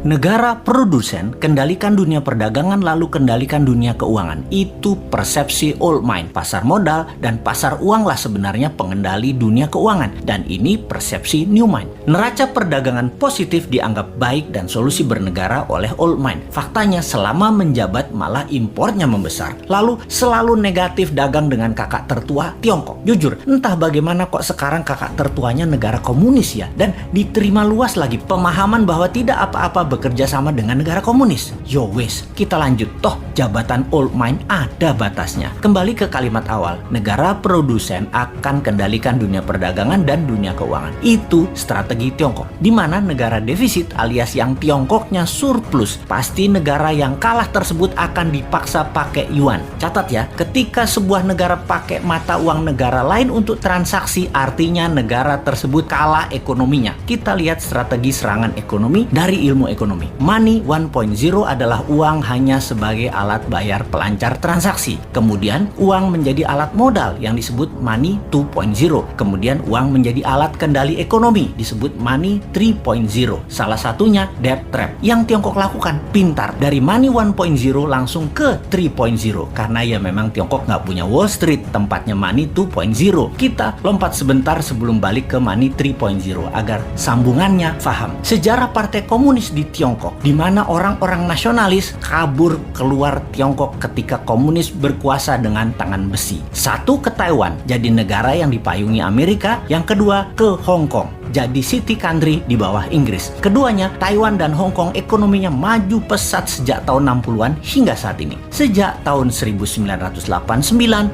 Negara produsen kendalikan dunia perdagangan lalu kendalikan dunia keuangan. Itu persepsi old mind. Pasar modal dan pasar uanglah sebenarnya pengendali dunia keuangan. Dan ini persepsi new mind. Neraca perdagangan positif dianggap baik dan solusi bernegara oleh old mind. Faktanya selama menjabat malah impornya membesar. Lalu selalu negatif dagang dengan kakak tertua Tiongkok. Jujur, entah bagaimana kok sekarang kakak tertuanya negara komunis ya. Dan diterima luas lagi pemahaman bahwa tidak apa-apa bekerja sama dengan negara komunis. Yo wes, kita lanjut. Toh jabatan old mind ada batasnya. Kembali ke kalimat awal, negara produsen akan kendalikan dunia perdagangan dan dunia keuangan. Itu strategi Tiongkok. Di mana negara defisit alias yang Tiongkoknya surplus, pasti negara yang kalah tersebut akan dipaksa pakai yuan. Catat ya, ketika sebuah negara pakai mata uang negara lain untuk transaksi, artinya negara tersebut kalah ekonominya. Kita lihat strategi serangan ekonomi dari ilmu ekonomi. Money 1.0 adalah uang hanya sebagai alat bayar pelancar transaksi. Kemudian uang menjadi alat modal yang disebut money 2.0. Kemudian uang menjadi alat kendali ekonomi disebut money 3.0. Salah satunya debt trap. Yang Tiongkok lakukan pintar. Dari money 1.0 langsung ke 3.0. Karena ya memang Tiongkok nggak punya Wall Street, tempatnya money 2.0. Kita lompat sebentar sebelum balik ke money 3.0 agar sambungannya paham. Sejarah Partai Komunis di Tiongkok, di mana orang-orang nasionalis kabur keluar Tiongkok ketika komunis berkuasa dengan tangan besi. Satu ke Taiwan, jadi negara yang dipayungi Amerika. Yang kedua ke Hong Kong, jadi city country di bawah Inggris. Keduanya, Taiwan dan Hong Kong ekonominya maju pesat sejak tahun 60-an hingga saat ini. Sejak tahun 1989,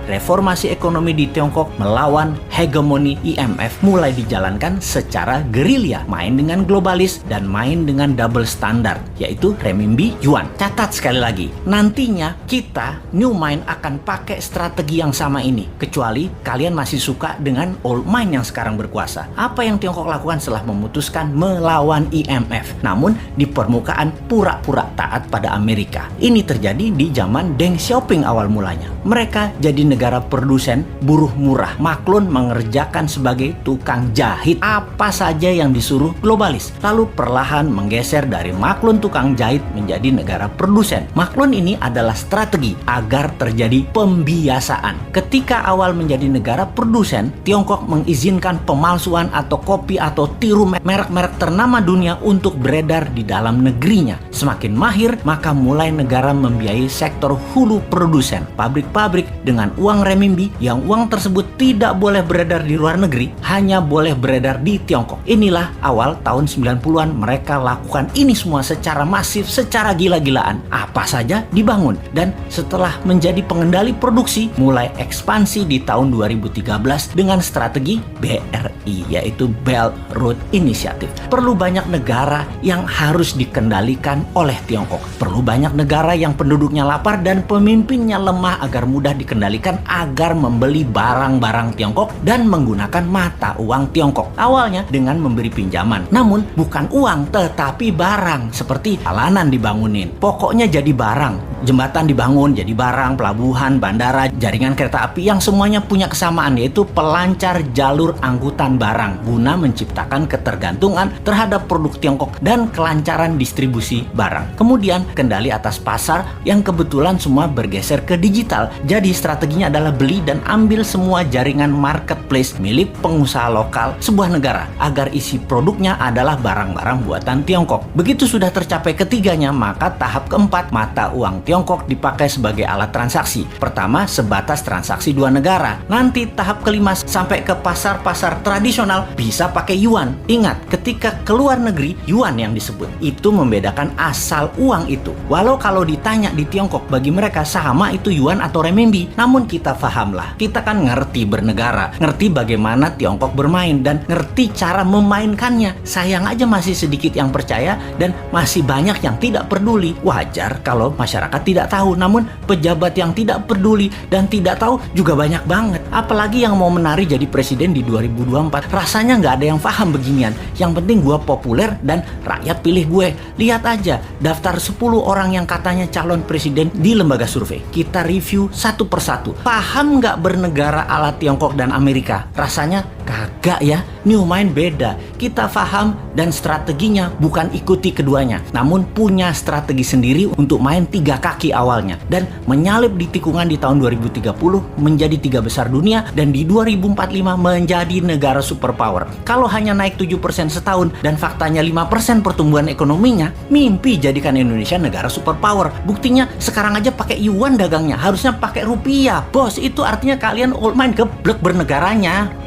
reformasi ekonomi di Tiongkok melawan hegemoni IMF mulai dijalankan secara gerilya, main dengan globalis dan main dengan double standard, yaitu renminbi yuan. Catat sekali lagi, nantinya kita new mind akan pakai strategi yang sama ini, kecuali kalian masih suka dengan old mind yang sekarang berkuasa. Apa yang Tiongkok lakukan setelah memutuskan melawan IMF, namun di permukaan pura-pura taat pada Amerika? Ini terjadi di zaman Deng Xiaoping awal mulanya. Mereka jadi negara produsen buruh murah. Maklun mengerjakan sebagai tukang jahit apa saja yang disuruh globalis. Lalu perlahan menggeser dari maklun tukang jahit menjadi negara produsen. Maklun ini adalah strategi agar terjadi pembiasaan. Ketika awal menjadi negara produsen, Tiongkok mengizinkan pemalsuan atau kopi atau tiru merek-merek ternama dunia untuk beredar di dalam negerinya. Semakin mahir, maka mulai negara membiayai sektor hulu produsen, pabrik-pabrik dengan uang renminbi yang uang tersebut tidak boleh beredar di luar negeri, hanya boleh beredar di Tiongkok. Inilah awal tahun 90-an mereka lakukan ini semua secara masif, secara gila-gilaan. Apa saja dibangun. Dan setelah menjadi pengendali produksi, mulai ekspansi di tahun 2013 dengan strategi BRI, yaitu Belt Road Initiative. Perlu banyak negara yang harus dikendalikan oleh Tiongkok. Perlu banyak negara yang penduduknya lapar dan pemimpinnya lemah agar mudah dikendalikan, agar membeli barang-barang Tiongkok dan menggunakan mata uang Tiongkok. Awalnya dengan memberi pinjaman, namun bukan uang tetapi barang, seperti jalanan dibangunin, pokoknya jadi barang. Jembatan dibangun jadi barang, pelabuhan, bandara, jaringan kereta api yang semuanya punya kesamaan, yaitu pelancar jalur angkutan barang guna menciptakan ketergantungan terhadap produk Tiongkok dan kelancaran distribusi barang. Kemudian kendali atas pasar yang kebetulan semua bergeser ke digital. Jadi strateginya adalah beli dan ambil semua jaringan marketplace milik pengusaha lokal sebuah negara agar isi produknya adalah barang-barang buatan Tiongkok. Begitu sudah tercapai ketiganya, maka tahap keempat, mata uang Tiongkok dipakai sebagai alat transaksi. Pertama, sebatas transaksi dua negara. Nanti tahap kelima sampai ke pasar-pasar tradisional bisa pakai yuan. Ingat, ketika keluar negeri, yuan yang disebut. Itu membedakan asal uang itu. Walau kalau ditanya di Tiongkok, bagi mereka sama itu yuan atau renminbi. Namun kita pahamlah, kita kan ngerti bernegara, ngerti bagaimana Tiongkok bermain, dan ngerti cara memainkannya. Sayang aja masih sedikit yang percaya dan masih banyak yang tidak peduli. Wajar kalau masyarakat tidak tahu, namun pejabat yang tidak peduli dan tidak tahu juga banyak banget. Apalagi yang mau menari jadi presiden di 2024. Rasanya nggak ada yang paham beginian. Yang penting gue populer dan rakyat pilih gue. Lihat aja daftar 10 orang yang katanya calon presiden di lembaga survei. Kita review satu persatu. Paham nggak bernegara ala Tiongkok dan Amerika? Rasanya Kagak ya, New Mind beda. Kita paham dan strateginya bukan ikuti keduanya, namun punya strategi sendiri untuk main 3 kaki awalnya dan menyalip di tikungan di tahun 2030 menjadi 3 besar dunia dan di 2045 menjadi negara superpower. Kalau hanya naik 7% setahun dan faktanya 5% pertumbuhan ekonominya, mimpi jadikan Indonesia negara superpower. Buktinya sekarang aja pakai yuan dagangnya, harusnya pakai rupiah. Bos, itu artinya kalian old mind geblek bernegaranya.